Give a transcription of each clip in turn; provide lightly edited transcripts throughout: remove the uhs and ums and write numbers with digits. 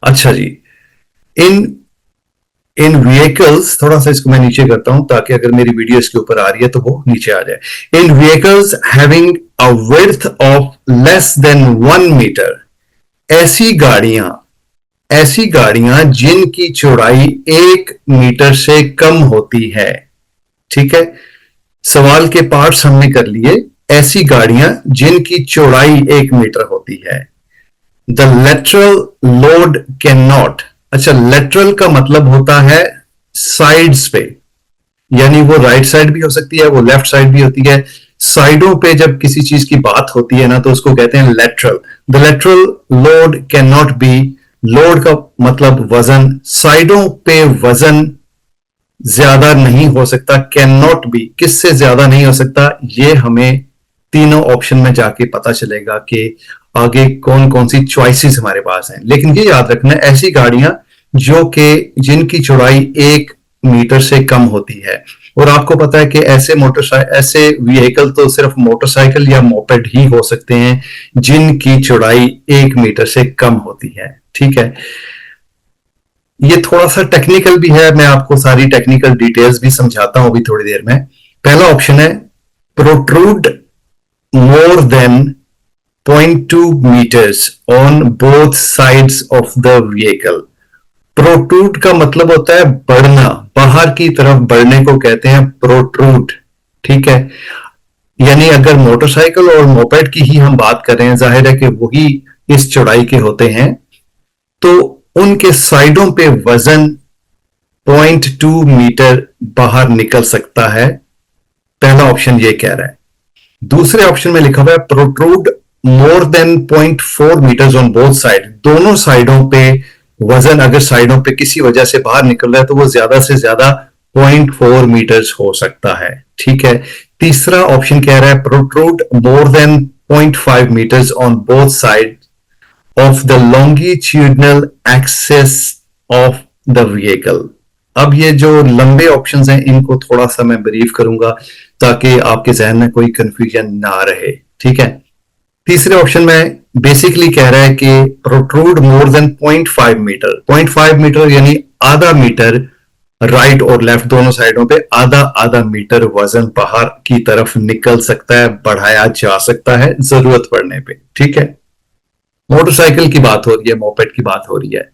अच्छा जी। इन इन व्हीकल्स, थोड़ा सा इसको मैं नीचे करता हूं ताकि अगर मेरी वीडियो इसके ऊपर आ रही है तो वो नीचे आ जाए। इन vehicles having a width of less than 1 metre, ऐसी गाड़ियां ऐसी गाड़ियां जिनकी चौड़ाई 1 मीटर से कम होती है। ठीक है, सवाल के पार्ट्स हमने कर लिए। ऐसी गाड़ियां जिनकी चौड़ाई 1 मीटर होती है। The lateral load can not. अच्छा, लेटरल का मतलब होता है साइड्स पे, यानी वो राइट साइड भी हो सकती है, वो लेफ्ट साइड भी होती है। साइडों पे जब किसी चीज की बात होती है ना, तो उसको कहते हैं lateral. The lateral load can not be, load का मतलब वजन, साइडों पे वजन ज्यादा नहीं हो सकता। कैन नॉट बी, किससे ज्यादा नहीं हो सकता, ये हमें तीनों ऑप्शन में जाके पता चलेगा कि आगे कौन कौन सी चॉइसेस हमारे पास हैं। लेकिन ये याद रखना, ऐसी गाड़ियां जो कि जिनकी चौड़ाई 1 मीटर से कम होती है। और आपको पता है कि ऐसे व्हीकल तो सिर्फ मोटरसाइकिल या मोपेड ही हो सकते हैं जिनकी चौड़ाई 1 मीटर से कम होती है। ठीक है, ये थोड़ा सा टेक्निकल भी है, मैं आपको सारी टेक्निकल डिटेल्स भी समझाता हूं अभी थोड़ी देर में। पहला ऑप्शन है protrude more then 0.2 meters on both sides of the vehicle. Protrude का मतलब होता है बढ़ना, बाहर की तरफ बढ़ने को कहते हैं प्रोट्रूड। ठीक है, यानी अगर मोटरसाइकिल और मोपेड की ही हम बात कर रहे हैं, जाहिर है कि वही इस चौड़ाई के होते हैं, तो उनके साइडों पे वजन 0.2 मीटर बाहर निकल सकता है। पहला ऑप्शन ये कह रहा है। दूसरे ऑप्शन में लिखा हुआ है protrude more than 0.4 metres on both side. दोनों साइडों पे वजन अगर साइडों पे किसी वजह से बाहर निकल रहा है तो वो ज्यादा से ज्यादा 0.4 मीटर्स हो सकता है। ठीक है, तीसरा ऑप्शन कह रहा है protrude more than 0.5 metres on both side of the longitudinal axis of the vehicle. अब ये जो लंबे ऑप्शंस हैं इनको थोड़ा सा मैं ब्रीफ करूंगा ताकि आपके जहन में कोई कंफ्यूजन ना रहे। ठीक है, तीसरे ऑप्शन में बेसिकली कह रहा है कि protrude more than 0.5 metre. 0.5 metre यानी आधा मीटर, राइट और लेफ्ट दोनों साइडों पे आधा आधा मीटर वजन बाहर की तरफ निकल सकता है, बढ़ाया जा सकता है जरूरत पड़ने पे। ठीक है, मोटरसाइकिल की बात हो रही है, मोपेड की बात हो रही है।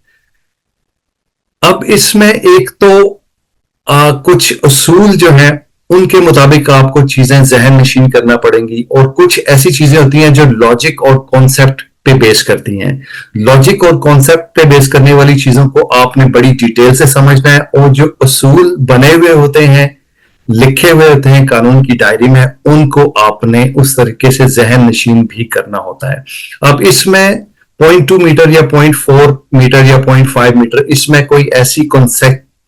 अब इसमें एक तो कुछ उसूल जो हैं उनके मुताबिक आपको चीजें जहन नशीन करना पड़ेंगी, और कुछ ऐसी चीजें होती हैं जो लॉजिक और कॉन्सेप्ट पे बेस करती हैं। लॉजिक और कॉन्सेप्ट पे बेस करने वाली चीजों को आपने बड़ी डिटेल से समझना है, और जो उसूल बने हुए होते हैं, लिखे हुए होते हैं कानून की डायरी में, उनको आपने उस तरीके से जहन नशीन भी करना होता है। अब इसमें 0.2 मीटर या 0.4 मीटर या 0.5 मीटर, इसमें कोई ऐसी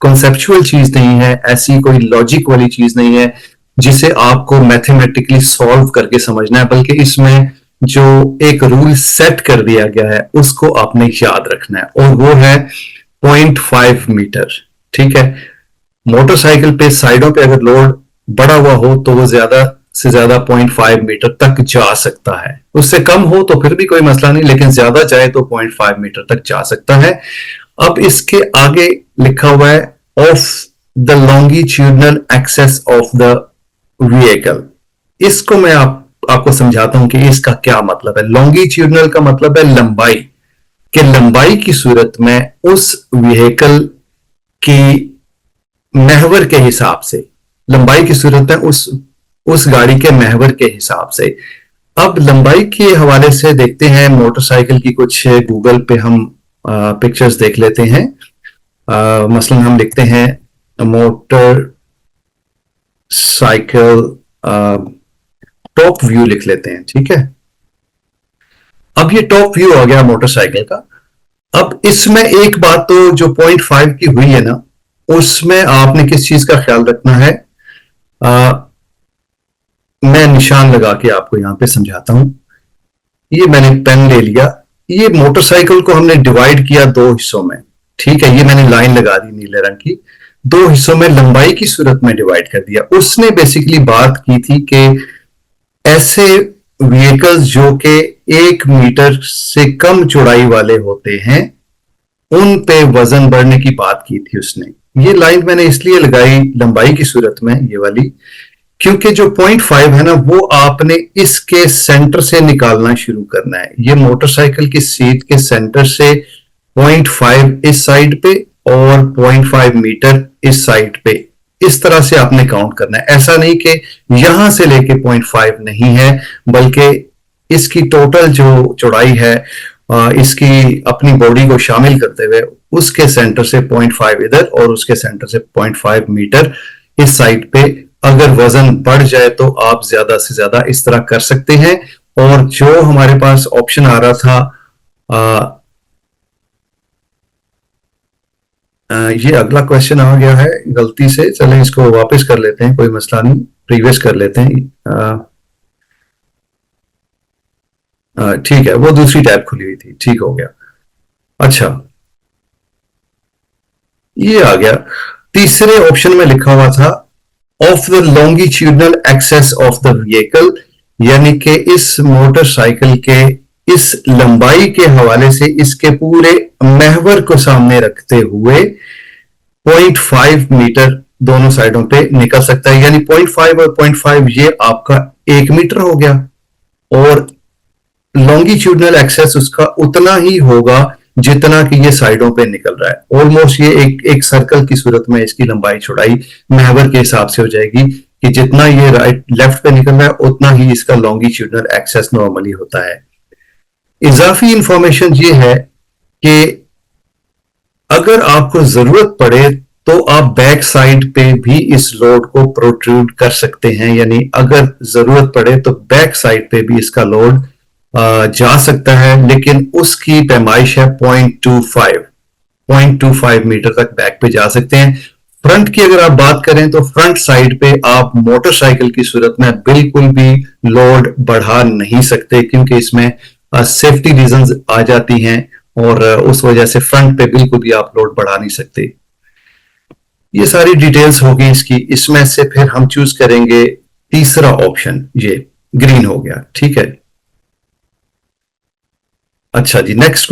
कॉन्सेप्चुअल चीज नहीं है, ऐसी कोई लॉजिक वाली चीज नहीं है जिसे आपको मैथमेटिकली सॉल्व करके समझना है, बल्कि इसमें जो एक रूल सेट कर दिया गया है उसको आपने याद रखना है, और वो है 0.5 मीटर। ठीक है, मोटरसाइकिल पे साइडों पे अगर लोड बड़ा हुआ हो तो वो ज्यादा से ज्यादा 0.5 मीटर तक जा सकता है। उससे कम हो तो फिर भी कोई मसला नहीं, लेकिन ज्यादा जाए तो 0.5 मीटर तक जा सकता है। अब इसके आगे लिखा हुआ है of the longitudinal axis of the vehicle. इसको मैं आपको समझाता हूं कि इसका क्या मतलब है। लॉन्गिट्यूडनल का मतलब है लंबाई, कि लंबाई की सूरत में उस व्हीकल की महवर के हिसाब से, लंबाई की सूरत में उस गाड़ी के महवर के हिसाब से। अब लंबाई के हवाले से देखते हैं मोटरसाइकिल की, कुछ गूगल पे हम पिक्चर्स देख लेते हैं। मसलन हम लिखते हैं मोटर साइकिल, टॉप व्यू लिख लेते हैं। ठीक है, अब ये टॉप व्यू आ गया मोटरसाइकिल का। अब इसमें एक बात तो जो 0.5 की हुई है ना, उसमें आपने किस चीज का ख्याल रखना है, मैं निशान लगा के आपको यहां पे समझाता हूं। ये मैंने पेन ले लिया, ये मोटरसाइकिल को हमने डिवाइड किया 2 हिस्सों में। ठीक है, ये मैंने लाइन लगा दी नीले रंग की, 2 हिस्सों में लंबाई की सूरत में डिवाइड कर दिया। उसने बेसिकली बात की थी कि ऐसे व्हीकल्स जो कि 1 मीटर से कम चौड़ाई वाले होते हैं उन पे वजन बढ़ने की बात की थी उसने। ये लाइन मैंने इसलिए लगाई लंबाई की सूरत में, ये वाली, क्योंकि जो 0.5 है ना, वो आपने इसके सेंटर से निकालना शुरू करना है। ये मोटरसाइकिल की सीट के सेंटर से 0.5 इस साइड पे और 0.5 मीटर इस साइड पे, इस तरह से आपने काउंट करना है। ऐसा नहीं कि यहां से लेके 0.5 नहीं है, बल्कि इसकी टोटल जो चौड़ाई है, इसकी अपनी बॉडी को शामिल करते हुए, उसके सेंटर से 0.5 इधर और उसके सेंटर से 0.5 मीटर इस साइड पे अगर वजन बढ़ जाए तो आप ज्यादा से ज्यादा इस तरह कर सकते हैं। और जो हमारे पास ऑप्शन आ रहा था, ये अगला क्वेश्चन आ गया है गलती से, चलें इसको वापस कर लेते हैं, कोई मसला नहीं, प्रीवियस कर लेते हैं। ठीक है, वो दूसरी टैब खुली हुई थी, ठीक हो गया। अच्छा, ये आ गया। तीसरे ऑप्शन में लिखा हुआ था of the longitudinal axis of the vehicle, यानी कि इस मोटरसाइकिल के इस लंबाई के हवाले से इसके पूरे महवर को सामने रखते हुए 0.5 मीटर दोनों साइडों पे निकल सकता है। यानी 0.5 और 0.5 ये आपका 1 मीटर हो गया, और लॉन्गिट्यूडनल एक्सेस उसका उतना ही होगा जितना कि ये साइडों पे निकल रहा है। ऑलमोस्ट ये एक सर्कल की सूरत में इसकी लंबाई चौड़ाई महवर के हिसाब से हो जाएगी कि जितना ये राइट लेफ्ट पे निकल रहा है उतना ही इसका लॉन्गिट्यूडनल एक्सेस नॉर्मली होता है। इजाफी इंफॉर्मेशन ये है कि अगर आपको जरूरत पड़े तो आप बैक साइड पे भी इस लोड को प्रोट्रूड कर सकते हैं, यानी अगर जरूरत पड़े तो बैक साइड पे भी इसका लोड जा सकता है, लेकिन उसकी पैमाइश है 0.25 मीटर तक बैक पे जा सकते हैं। फ्रंट की अगर आप बात करें तो फ्रंट साइड पे आप मोटरसाइकिल की सूरत में बिल्कुल भी लोड बढ़ा नहीं सकते, क्योंकि इसमें सेफ्टी रीजंस आ जाती हैं, और उस वजह से फ्रंट पे बिल्कुल भी आप लोड बढ़ा नहीं सकते। ये सारी डिटेल्स होगी इसकी। इसमें से फिर हम चूज करेंगे तीसरा ऑप्शन, ये ग्रीन हो गया, ठीक है। अच्छा जी, नेक्स्ट